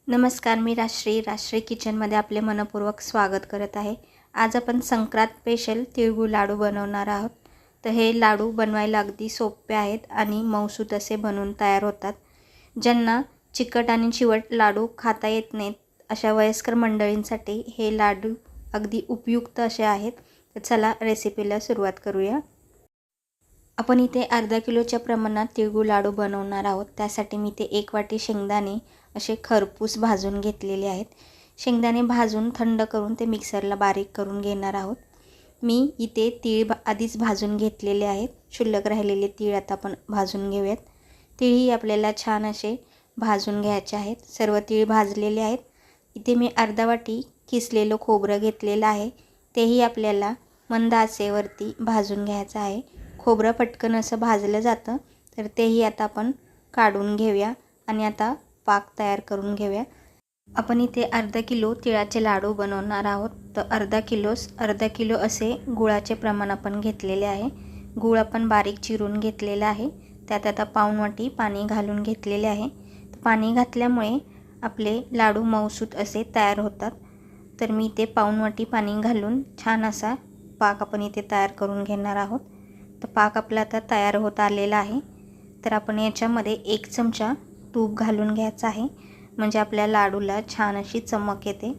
नमस्कार, मी राश्री किचनमध्ये आपले मनपूर्वक स्वागत करत आहे। आज आपण संक्रांत स्पेशल तिळगुळ लाडू बनवणार आहोत। तर हे लाडू बनवायला अगदी सोपे आहेत आणि मऊसूत असे बनवून तयार होतात। ज्यांना चिकट आणि चिवट लाडू खाता येत नाहीत अशा वयस्कर मंडळींसाठी हे लाडू अगदी उपयुक्त असे आहेत। तर चला रेसिपीला सुरुवात करूया। आपण इथे अर्धा किलोच्या प्रमाणात तिळगुळ लाडू बनवणार आहोत। त्यासाठी मी इथे 1 वाटी शेंगदाणे असे खरपूस भाजून घेतलेले आहेत। शेंगदाणे भाजून थंड करून ते मिक्सरला बारीक करून घेणार आहोत। मी इथे तीळ आधीच भाजून घेतलेले आहेत। शिल्लक राहिलेले तीळ आता आपण भाजून घेऊयात। तीळही आपल्याला छान असे भाजून घ्यायचे आहेत। सर्व तीळ भाजलेले आहेत। इथे मी अर्धा वाटी किसलेलं खोबरं घेतलेलं आहे। तेही आपल्याला मंद आचेवरती भाजून घ्यायचं आहे। खोबरं पटकन असं भाजलं जातं, तर तेही आता आपण काढून घेऊया आणि आता पाक तयार करून घेऊया। आपण इथे अर्धा किलो तिळाचे लाडू बनवणार आहोत। तर अर्धा किलो असे गुळाचे प्रमाण आपण घेतलेले आहे। गूळ आपण बारीक चिरून घेतलेला आहे। त्यात आता पाऊण वाटी पाणी घालून घेतलेले आहे। पाणी घातल्यामुळे आपले लाडू मऊसूत असे तयार होतात। तर मी इथे पाऊण वाटी पाणी घालून छान असा पाक आपण इथे तयार करून घेणार आहोत। तर पाक आपला आता तयार होत आलेला आहे। तर आपण याच्यामध्ये 1 चमचा तूप घालून घ्यायचं आहे, म्हणजे आपल्या लाडूला छान अशी चमक येते।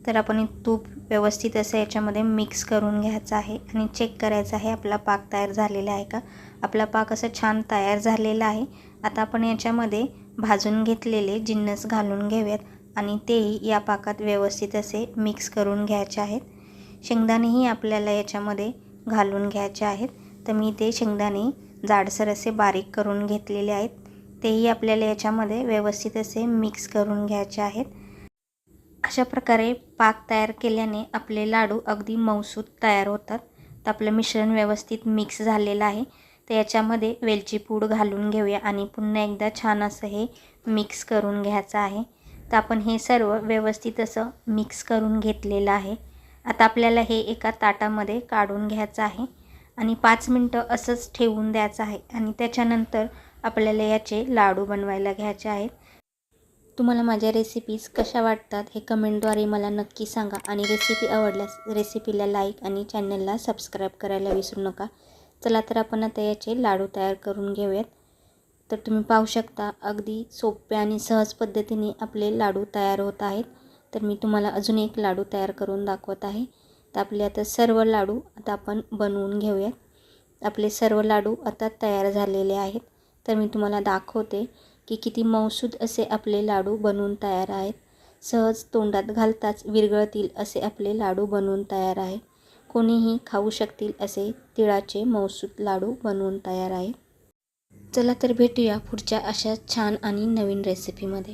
तर आपण तूप व्यवस्थित असं याच्यामध्ये मिक्स करून घ्यायचं आहे आणि चेक करायचं आहे आपला पाक तयार झालेला आहे का। आपला पाक असं छान तयार झालेला आहे। आता आपण याच्यामध्ये भाजून घेतलेले जिन्नस घालून घेऊयात आणि तेही या पाकात व्यवस्थित असे मिक्स करून घ्यायचे आहेत। शेंगदाणेही आपल्याला याच्यामध्ये घालून घ्यायचे आहेत। तर मी ते शेंगदाणे जाडसर असे बारीक करून घेतलेले आहेत। तेही आपल्याला याच्यामध्ये व्यवस्थित असे मिक्स करून घ्यायचे आहेत। अशा प्रकारे पाक तयार केल्याने आपले लाडू अगदी मऊसूत तयार होतात। तर आपलं मिश्रण व्यवस्थित मिक्स झालेलं आहे। तर याच्यामध्ये वेलची पूड घालून घेऊया आणि पुन्हा एकदा छान असं हे मिक्स करून घ्यायचं आहे। तर आपण हे सर्व व्यवस्थित असं मिक्स करून घेतलेलं आहे। आता आपल्याला हे एका ताटामध्ये काढून घ्यायचं आहे आणि 5 मिनिटं असंच ठेवून द्यायचं आहे आणि त्याच्यानंतर आपल्याला याचे लाडू बनवायला घ्यायचे आहेत। तुम्हाला माझ्या रेसिपीज कशा वाटतात हे कमेंटद्वारे मला नक्की सांगा आणि रेसिपी आवडल्यास रेसिपीला लाईक आणि चॅनलला सबस्क्राईब करायला विसरू नका। चला तर आपण आता याचे लाडू तयार करून घेऊयात। तर तुम्ही पाहू शकता अगदी सोप्या आणि सहज पद्धतीने आपले लाडू तयार होत आहेत। तर मी तुम्हाला अजून एक लाडू तयार करून दाखवत आहे। तर आपले आता सर्व लाडू आता आपण बनवून घेऊयात। आपले सर्व लाडू आता तयार झालेले आहेत। तर मी तुम्हाला दाखवते की किती मऊसूत असे आपले लाडू बनवून तयार आहेत। सहज तोंडात घालताच विरघळतील असे आपले लाडू बनवून तयार आहे। कोणीही खाऊ शकतील असे तिळाचे मऊसूत लाडू बनवून तयार आहे। चला तर भेटूया पुढच्या अशा छान आणि नवीन रेसिपीमध्ये।